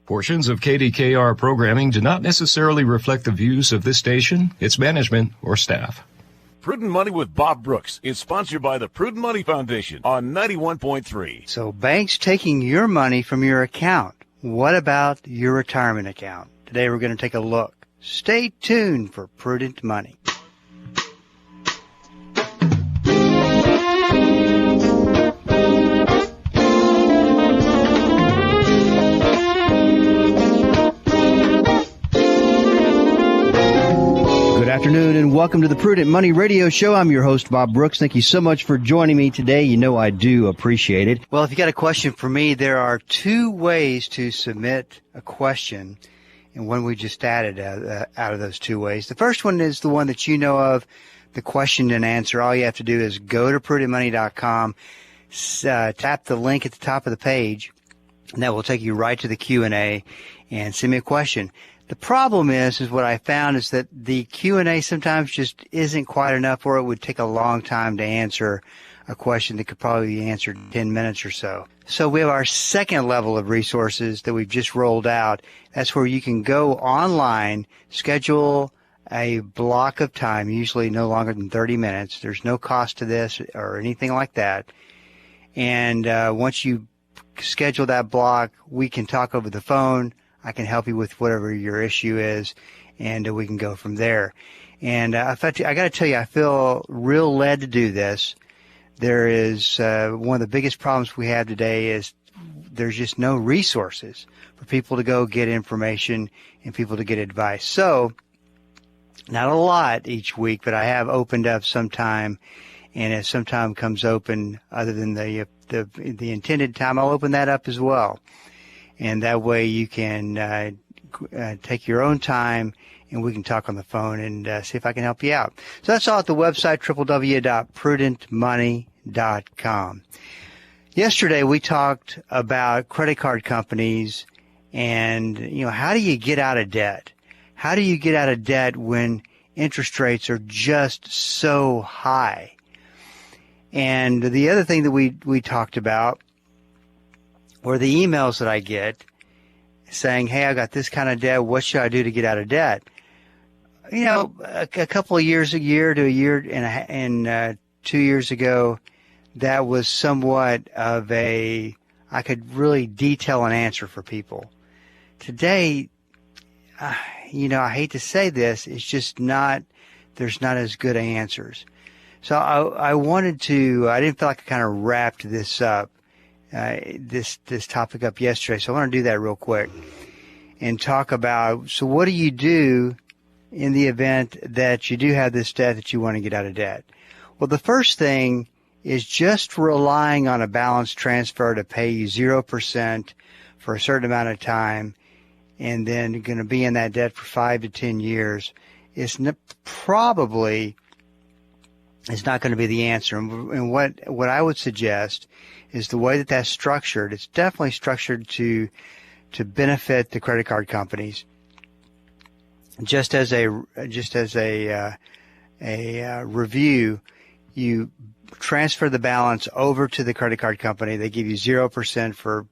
Portions of KDKR programming do not necessarily reflect the views of this station, its management, or staff. Prudent Money with Bob Brooks is sponsored by the Prudent Money Foundation on 91.3. So banks taking your money from your account. What about your retirement account? Today we're going to take a look. Stay tuned for Prudent Money. Good afternoon and welcome to the Prudent Money Radio Show. I'm your host, Bob Brooks. Thank you so much for joining me today. You know I do appreciate it. Well, if you got a question for me, there are two ways to submit a question, and one we just added out of those two ways. The first one is the one that you know of, the question and answer. All you have to do is go to prudentmoney.com, tap the link at the top of the page, and that will take you right to the Q&A and send me a question. The problem is what I found is that the Q&A sometimes just isn't quite enough, or it would take a long time to answer a question that could probably be answered in 10 minutes or so. So we have our second level of resources that we've just rolled out. That's where you can go online, schedule a block of time, usually no longer than 30 minutes. There's no cost to this or anything like that. And once you schedule that block, we can talk over the phone. I can help you with whatever your issue is, and we can go from there. And I got to tell you, I feel real led to do this. There is one of the biggest problems we have today is there's just no resources for people to go get information and people to get advice. So, not a lot each week, but I have opened up some time, and if some time comes open other than the intended time, I'll open that up as well. And that way you can take your own time and we can talk on the phone and see if I can help you out. So that's all at the website, www.prudentmoney.com. Yesterday we talked about credit card companies and, how do you get out of debt? How do you get out of debt when interest rates are just so high? And the other thing that we talked about or the emails that I get saying, hey, I got this kind of debt. What should I do to get out of debt? A couple of years, a year to a year and 2 years ago, that was somewhat of I could really detail an answer for people. Today, I hate to say this, it's just there's not as good answers. So I didn't feel like I kind of wrapped this up. This topic up yesterday, so I want to do that real quick and talk about, so what do you do in the event that you do have this debt that you want to get out of debt? Well, the first thing is just relying on a balance transfer to pay you 0% for a certain amount of time and then you're going to be in that debt for 5 to 10 years. It's probably not going to be the answer. And what I would suggest is the way that that's structured. It's definitely structured to benefit the credit card companies. Just as a review, you transfer the balance over to the credit card company. They give you 0% for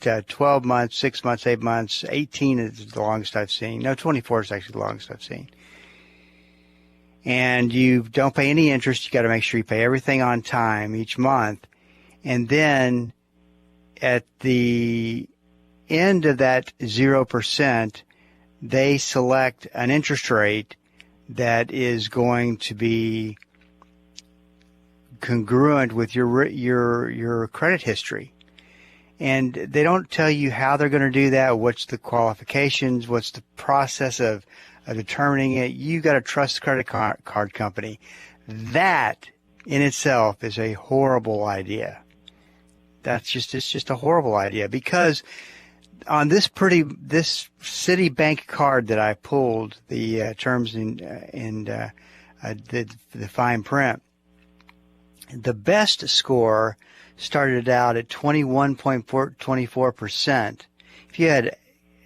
12 months, 6 months, 8 months. 18 is the longest I've seen. No, 24 is actually the longest I've seen. And you don't pay any interest. You got to make sure you pay everything on time each month. And then at the end of that 0%, they select an interest rate that is going to be congruent with your credit history. And they don't tell you how they're going to do that, what's the qualifications, what's the process of determining it. You got to trust the credit card company. That in itself is a horrible idea. It's just a horrible idea, because on this Citibank card that I pulled, the terms and the fine print, the best score started out at 21.24%. If you had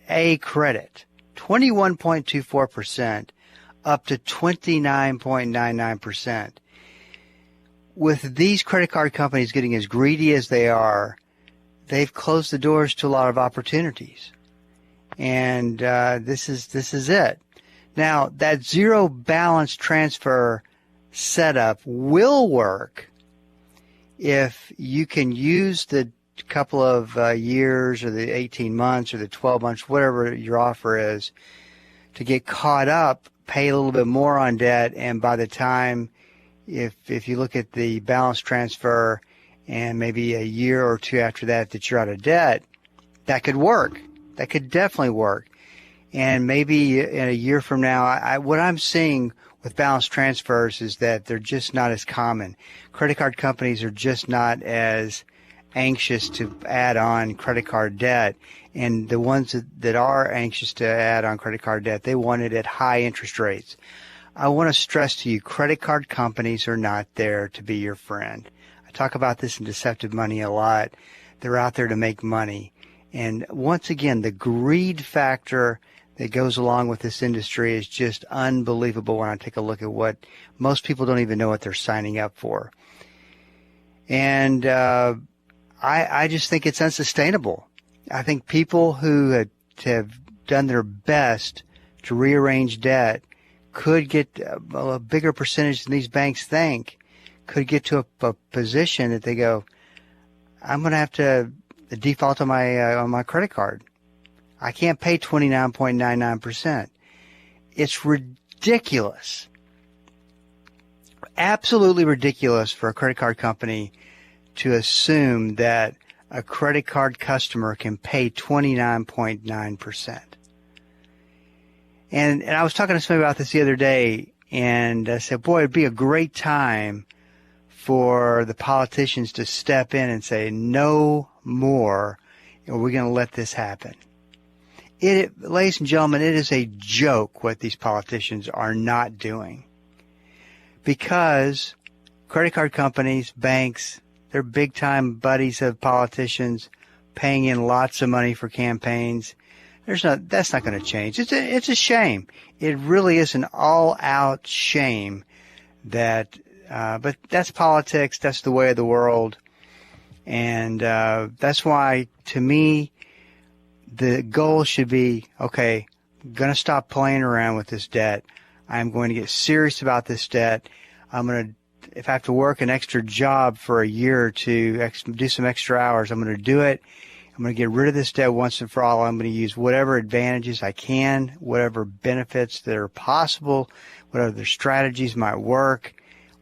A credit, 21.24% up to 29.99%. With these credit card companies getting as greedy as they are, they've closed the doors to a lot of opportunities. And this is it. Now, that zero balance transfer setup will work if you can use the couple of years or the 18 months or the 12 months, whatever your offer is, to get caught up, pay a little bit more on debt, and by the time, if you look at the balance transfer and maybe a year or two after that you're out of debt, that could work. That could definitely work. And maybe in a year from now, what I'm seeing with balance transfers is that they're just not as common. Credit card companies are just not as anxious to add on credit card debt. And the ones that are anxious to add on credit card debt, they want it at high interest rates. I want to stress to you, credit card companies are not there to be your friend. I talk about this in Deceptive Money a lot. They're out there to make money. And once again, the greed factor that goes along with this industry is just unbelievable when I take a look at what most people don't even know what they're signing up for. And I just think it's unsustainable. I think people who have done their best to rearrange debt could get a bigger percentage than these banks think, could get to a position that they go, I'm going to have to default on my credit card. I can't pay 29.99%. It's ridiculous. Absolutely ridiculous for a credit card company to assume that a credit card customer can pay 29.9%. And I was talking to somebody about this the other day, and I said, boy, it'd be a great time for the politicians to step in and say, no more, or we're going to let this happen. Ladies and gentlemen, it is a joke what these politicians are not doing. Because credit card companies, banks, they're big-time buddies of politicians, paying in lots of money for campaigns. That's not going to change. It's a shame. It really is an all-out shame that, but that's politics. That's the way of the world. And that's why, to me, the goal should be, okay, I'm going to stop playing around with this debt. I'm going to get serious about this debt. I'm going to, if I have to work an extra job for a year or two, do some extra hours, I'm going to do it. I'm going to get rid of this debt once and for all. I'm going to use whatever advantages I can, whatever benefits that are possible, whatever the strategies might work,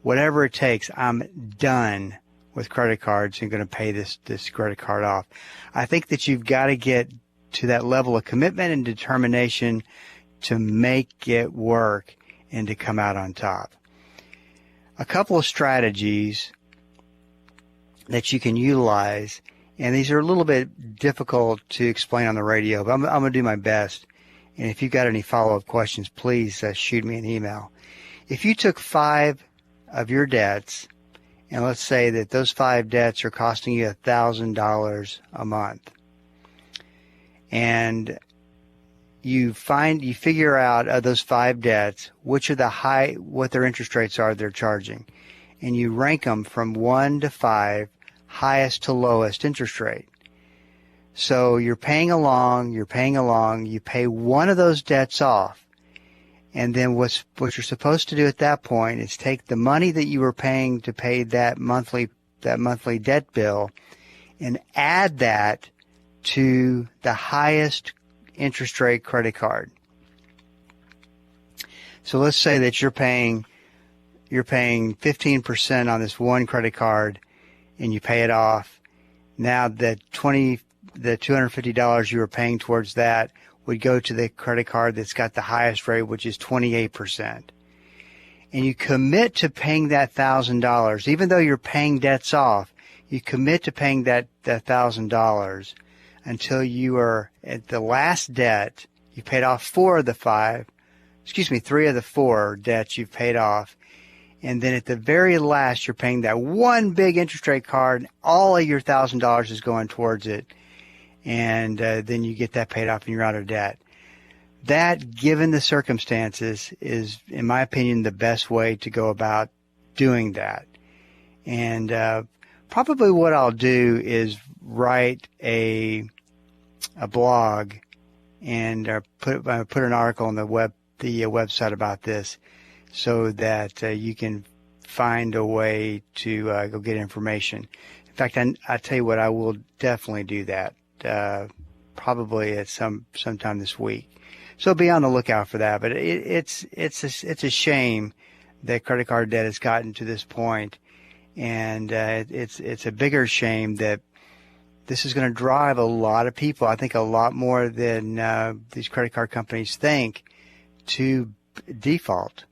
whatever it takes. I'm done with credit cards and going to pay this credit card off. I think that you've got to get to that level of commitment and determination to make it work and to come out on top. A couple of strategies that you can utilize, and these are a little bit difficult to explain on the radio, but I'm going to do my best. And if you've got any follow-up questions, please shoot me an email. If you took 5 of your debts, and let's say that those 5 debts are costing you $1,000 a month, and you figure out of those 5 debts which are what their interest rates are they're charging, and you rank them from 1 to 5, highest to lowest interest rate. So you're paying along, you pay one of those debts off, and then what you're supposed to do at that point is take the money that you were paying to pay that monthly debt bill and add that to the highest interest rate credit card. So let's say that you're paying 15% on this one credit card and you pay it off. Now that the $250 you were paying towards that would go to the credit card that's got the highest rate, which is 28%. And you commit to paying that $1,000, even though you're paying debts off, you commit to paying that $1,000 until you are at the last debt. You paid off 3 of the 4 debts you've paid off. And then at the very last, you're paying that one big interest rate card, and all of your $1,000 is going towards it. And then you get that paid off and you're out of debt. That, given the circumstances, is, in my opinion, the best way to go about doing that. And probably what I'll do is write a blog and put an article on the website about this, so that you can find a way to go get information. In fact, I tell you what, I will definitely do that, probably at sometime this week. So be on the lookout for that. But it's a shame that credit card debt has gotten to this point, and it's a bigger shame that this is going to drive a lot of people, I think a lot more than these credit card companies think, to default.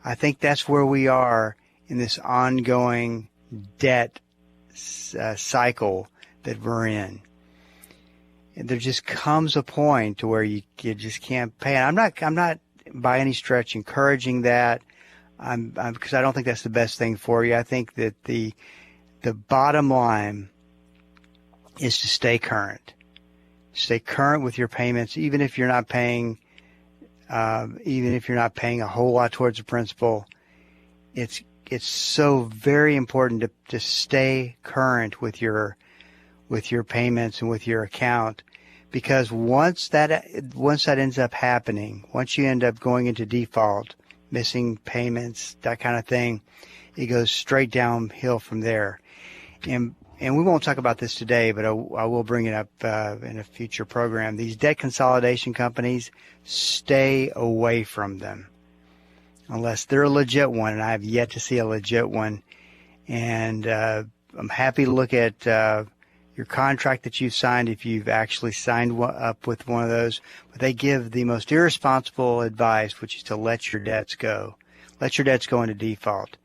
I think that's where we are in this ongoing debt cycle that we're in. And there just comes a point to where you just can't pay. And I'm not by any stretch encouraging that, because I don't think that's the best thing for you. I think that the bottom line is to stay current. Stay current with your payments, even if you're not paying a whole lot towards the principal. It's so very important to stay current with your payments and with your account, because once that ends up happening, once you end up going into default, missing payments, that kind of thing, it goes straight downhill from there. And we won't talk about this today, but I will bring it up in a future program. These debt consolidation companies, stay away from them unless they're a legit one, and I have yet to see a legit one. And I'm happy to look at your contract that you've signed if you've actually signed up with one of those. But they give the most irresponsible advice, which is to let your debts go. Let your debts go into default.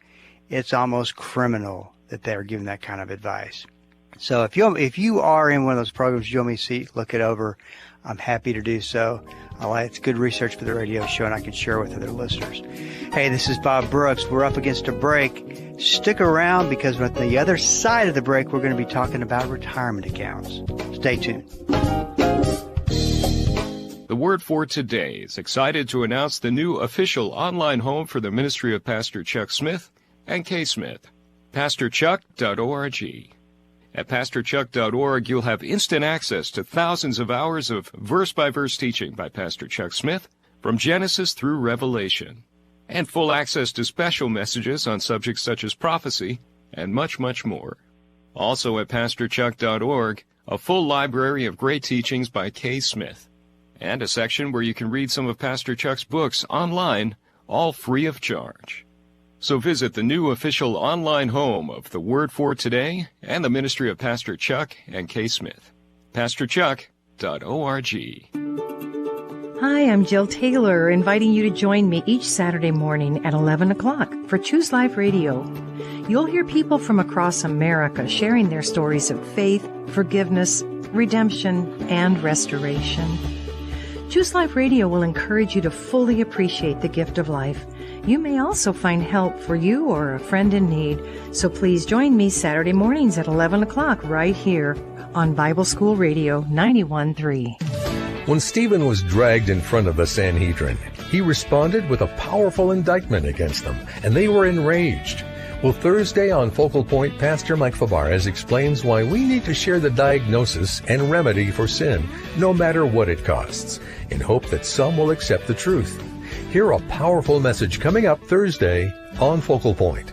It's almost criminal that they're giving that kind of advice. So if you are in one of those programs, you want me to look it over, I'm happy to do so. It's good research for the radio show, and I can share with other listeners. Hey, this is Bob Brooks. We're up against a break. Stick around, because on the other side of the break, we're going to be talking about retirement accounts. Stay tuned. The Word for Today is excited to announce the new official online home for the ministry of Pastor Chuck Smith and Kay Smith, PastorChuck.org. At PastorChuck.org, you'll have instant access to thousands of hours of verse-by-verse teaching by Pastor Chuck Smith from Genesis through Revelation, and full access to special messages on subjects such as prophecy and much, much more. Also at PastorChuck.org, a full library of great teachings by Kay Smith, and a section where you can read some of Pastor Chuck's books online, all free of charge. So visit the new official online home of the Word for Today and the ministry of Pastor Chuck and Kay Smith, PastorChuck.org. Hi, I'm Jill Taylor, inviting you to join me each Saturday morning at 11 o'clock for Choose Life Radio. You'll hear people from across America sharing their stories of faith, forgiveness, redemption, and restoration. Choose Life Radio will encourage you to fully appreciate the gift of life. You may also find help for you or a friend in need. So please join me Saturday mornings at 11 o'clock right here on Bible School Radio 91.3. When Stephen was dragged in front of the Sanhedrin, he responded with a powerful indictment against them, and they were enraged. Well, Thursday on Focal Point, Pastor Mike Fabarez explains why we need to share the diagnosis and remedy for sin, no matter what it costs, in hope that some will accept the truth. Hear a powerful message coming up Thursday on Focal Point.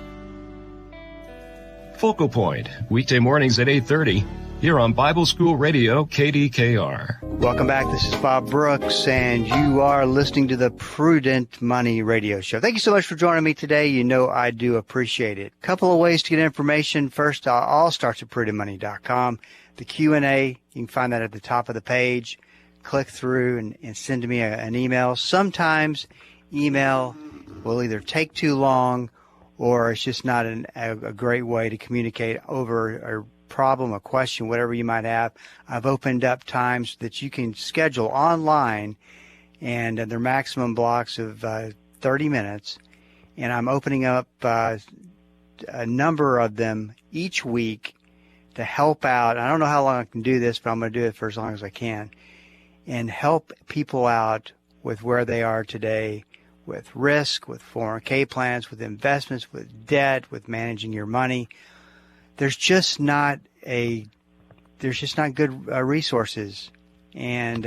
Focal Point, weekday mornings at 8:30, here on Bible School Radio, KDKR. Welcome back. This is Bob Brooks, and you are listening to the Prudent Money Radio Show. Thank you so much for joining me today. You know I do appreciate it. Couple of ways to get information. First, all starts at prudentmoney.com. The Q&A, you can find that at the top of the page. Click through and send me an email. Sometimes email will either take too long, or it's just not a great way to communicate over a problem, a question, whatever you might have. I've opened up times that you can schedule online, and they're maximum blocks of 30 minutes. And I'm opening up a number of them each week to help out. I don't know how long I can do this, but I'm going to do it for as long as I can, and help people out with where they are today, with risk, with 401k plans, with investments, with debt, with managing your money. There's just not a there's just not good resources. And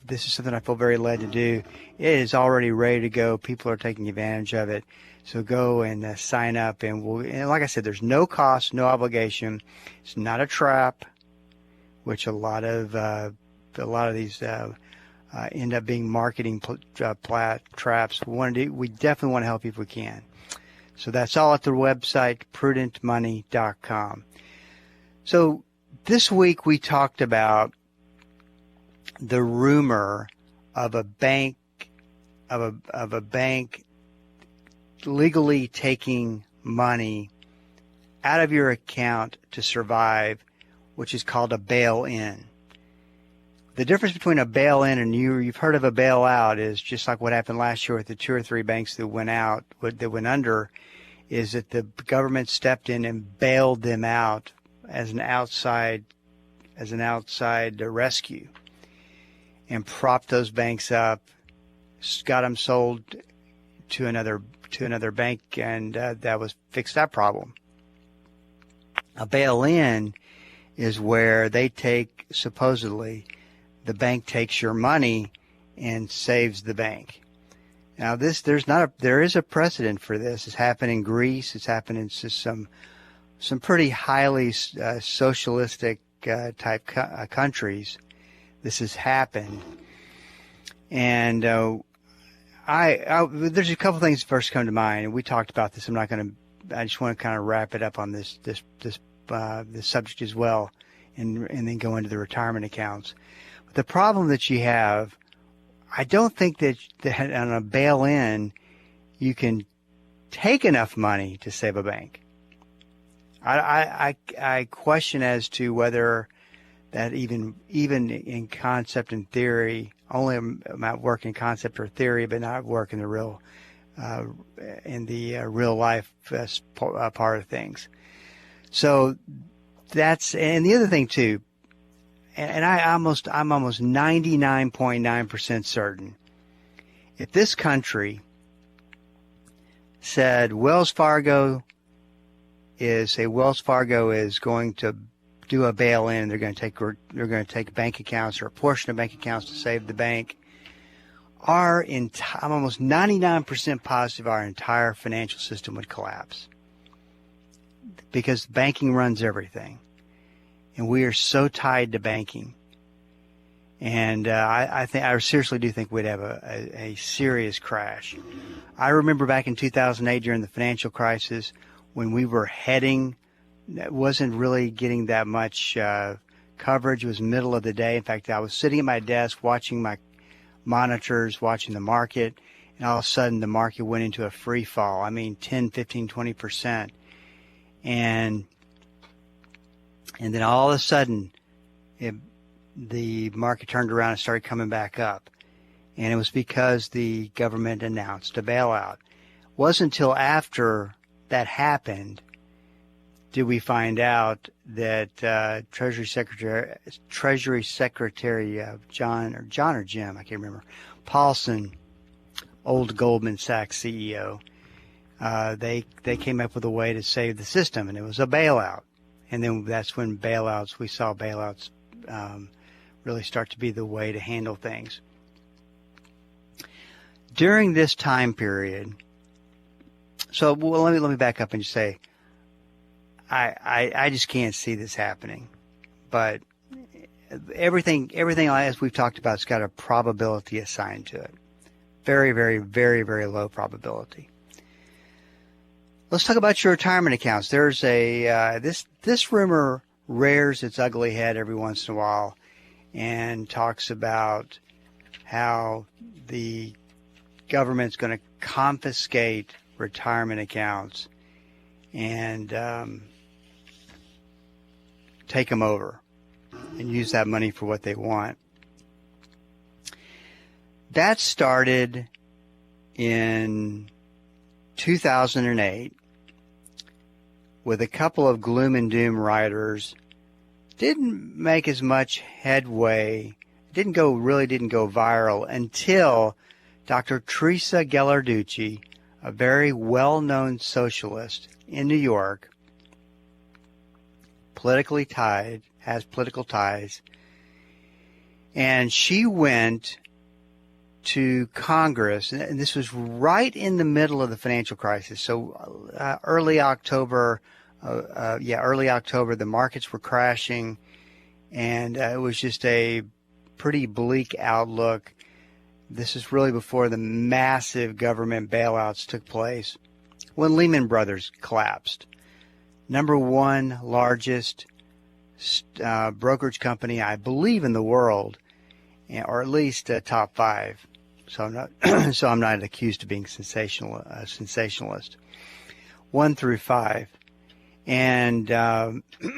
this is something I feel very led to do. It is already ready to go. People are taking advantage of it. So go and sign up. And like I said, there's no cost, no obligation. It's not a trap, which a lot of these end up being marketing traps. We definitely want to help you if we can. So that's all at the website, prudentmoney.com. So this week we talked about the rumor of a bank legally taking money out of your account to survive, which is called a bail-in. The difference between a bail-in and you've heard of a bailout is just like what happened last year with the 2 or 3 banks that went under, is that the government stepped in and bailed them out as an outside rescue, and propped those banks up, got them sold to another bank, and that was fixed that problem. A bail-in is where supposedly the bank takes your money and saves the bank. Now there is a precedent for this. It's happened in Greece. It's happened in some pretty highly socialistic type countries. This has happened, and there's a couple things first come to mind, and we talked about this. I just want to kind of wrap it up on this subject as well, and then go into the retirement accounts. But the problem that you have, I don't think that on a bail-in you can take enough money to save a bank. I question as to whether that even in concept and theory, only might work in concept or theory, but not work in the real life part of things. So and the other thing too, and I'm almost 99.9% certain, if this country said Wells Fargo is going to do a bail-in, they're going to take bank accounts or a portion of bank accounts to save the bank, I'm almost 99% positive our entire financial system would collapse, because banking runs everything, and we are so tied to banking. And I seriously do think we'd have a serious crash. I remember back in 2008 during the financial crisis, when we were heading, it wasn't really getting that much coverage. It was middle of the day. In fact, I was sitting at my desk watching my monitors, watching the market, and all of a sudden the market went into a free fall. I mean, 10, 15, 20%. And then all of a sudden, the market turned around and started coming back up. And it was because the government announced a bailout. It wasn't until after that happened did we find out that Treasury Secretary John or Jim, I can't remember, Paulson, old Goldman Sachs CEO, they came up with a way to save the system, and it was a bailout. And then that's when we saw bailouts really start to be the way to handle things. During this time period, so let me back up and just say, I just can't see this happening. But everything as we've talked about, it's got a probability assigned to it. Very, very, very, very low probability. Let's talk about your retirement accounts. There's this rumor rears its ugly head every once in a while and talks about how the government's going to confiscate retirement accounts and take them over and use that money for what they want. That started in 2008 with a couple of gloom and doom writers. Didn't make as much headway, didn't go viral until Dr. Teresa Ghilarducci, a very well-known socialist in New York, politically tied, has political ties. And she went to Congress, and this was right in the middle of the financial crisis. So early October, the markets were crashing, and it was just a pretty bleak outlook. This is really before the massive government bailouts took place, when Lehman Brothers collapsed. Number one largest brokerage company, I believe, in the world, or at least top five. So I'm not accused of being sensationalist. 1 through 5, and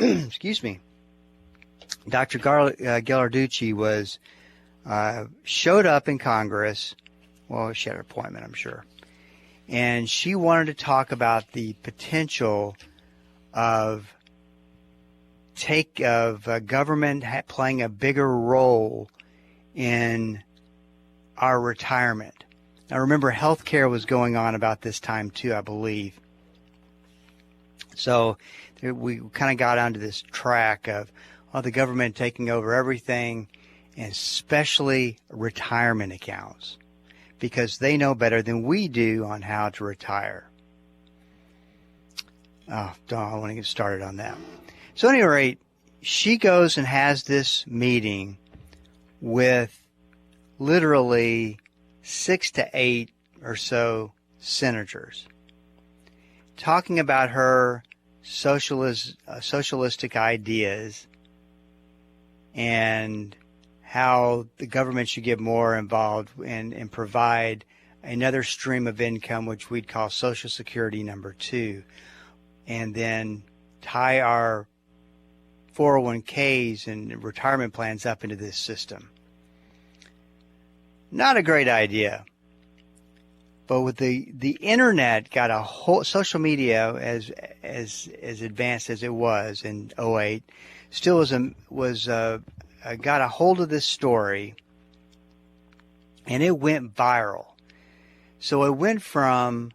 excuse me, Dr. Ghilarducci was showed up in Congress. Well, she had an appointment, I'm sure, and she wanted to talk about the potential of government playing a bigger role in our retirement. Now, remember, healthcare was going on about this time too, I believe. So we kind of got onto this track of the government taking over everything, and especially retirement accounts, because they know better than we do on how to retire. I want to get started on that. So at any rate, she goes and has this meeting with literally 6 to 8 or so senators, talking about her socialistic ideas and how the government should get more involved and provide another stream of income, which we'd call Social Security number 2, and then tie our 401ks and retirement plans up into this system. Not a great idea. But with the internet got a whole, social media as advanced as it was in 2008, still got a hold of this story, and it went viral. So it went from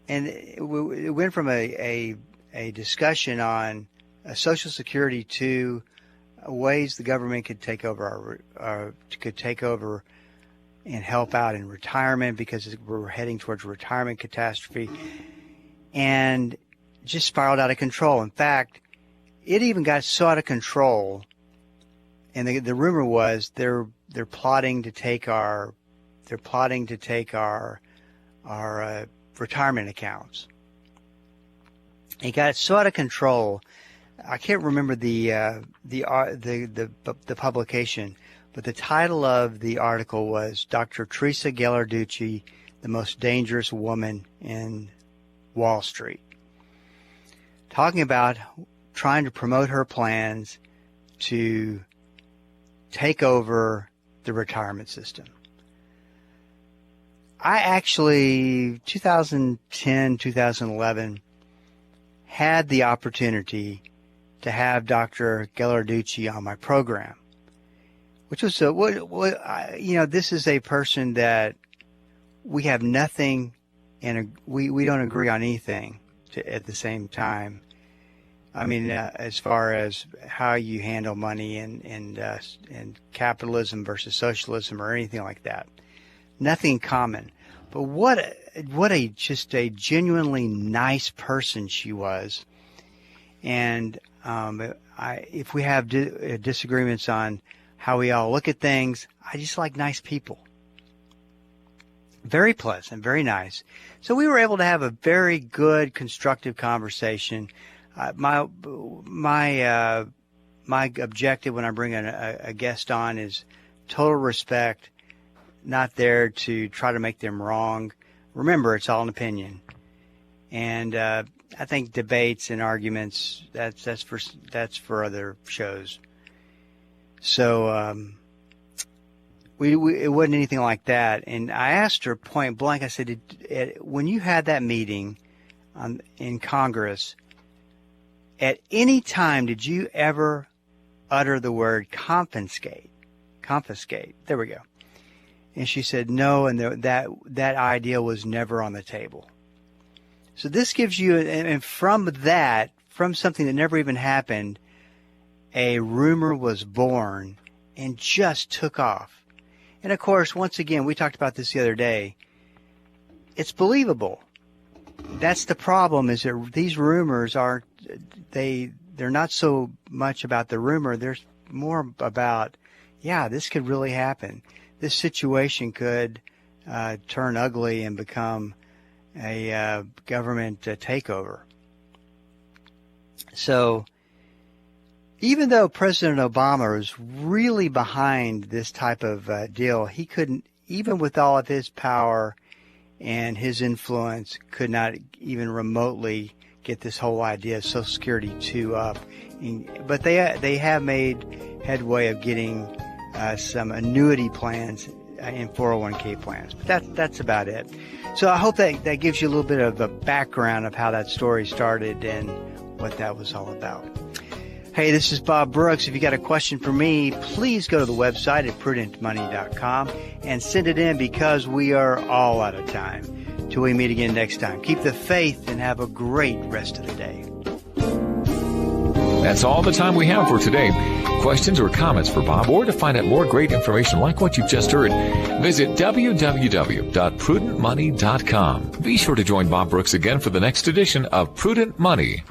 a discussion on Social Security to ways the government could take over and help out in retirement, because we're heading towards a retirement catastrophe, and just spiraled out of control. In fact, it even got so out of control, and the rumor was they're plotting to take our retirement accounts. It got so out of control. I can't remember the publication, but the title of the article was Dr. Teresa Ghilarducci, the most dangerous woman in Wall Street, talking about trying to promote her plans to take over the retirement system. I actually, 2010, 2011, had the opportunity to have Dr. Ghilarducci on my program, which was this is a person that we have nothing, and we don't agree on anything at the same time. I mean, as far as how you handle money and capitalism versus socialism or anything like that, nothing in common. But what a genuinely nice person she was. And if we have disagreements on how we all look at things, I just like nice people. Very pleasant, very nice. So we were able to have a very good, constructive conversation. My objective when I bring a guest on is total respect, not there to try to make them wrong. Remember, it's all an opinion. And I think debates and arguments, that's for other shows. So it wasn't anything like that. And I asked her point blank, I said, when you had that meeting in Congress, at any time did you ever utter the word confiscate? Confiscate. There we go. And she said no, and that idea was never on the table. So this gives you, and from something that never even happened, a rumor was born and just took off. And of course, once again, we talked about this the other day. It's believable. That's the problem, is that these rumors they're not so much about the rumor. They're more about, this could really happen. This situation could turn ugly and become a government takeover. So even though President Obama was really behind this type of deal, he couldn't, even with all of his power and his influence, could not even remotely get this whole idea of Social Security 2 up. But they have made headway of getting some annuity plans and 401k plans. But that's about it. So I hope that gives you a little bit of a background of how that story started and what that was all about. Hey, this is Bob Brooks. If you got a question for me, please go to the website at prudentmoney.com and send it in, because we are all out of time. Till we meet again next time. Keep the faith and have a great rest of the day. That's all the time we have for today. Questions or comments for Bob, or to find out more great information like what you've just heard, visit www.prudentmoney.com. Be sure to join Bob Brooks again for the next edition of Prudent Money.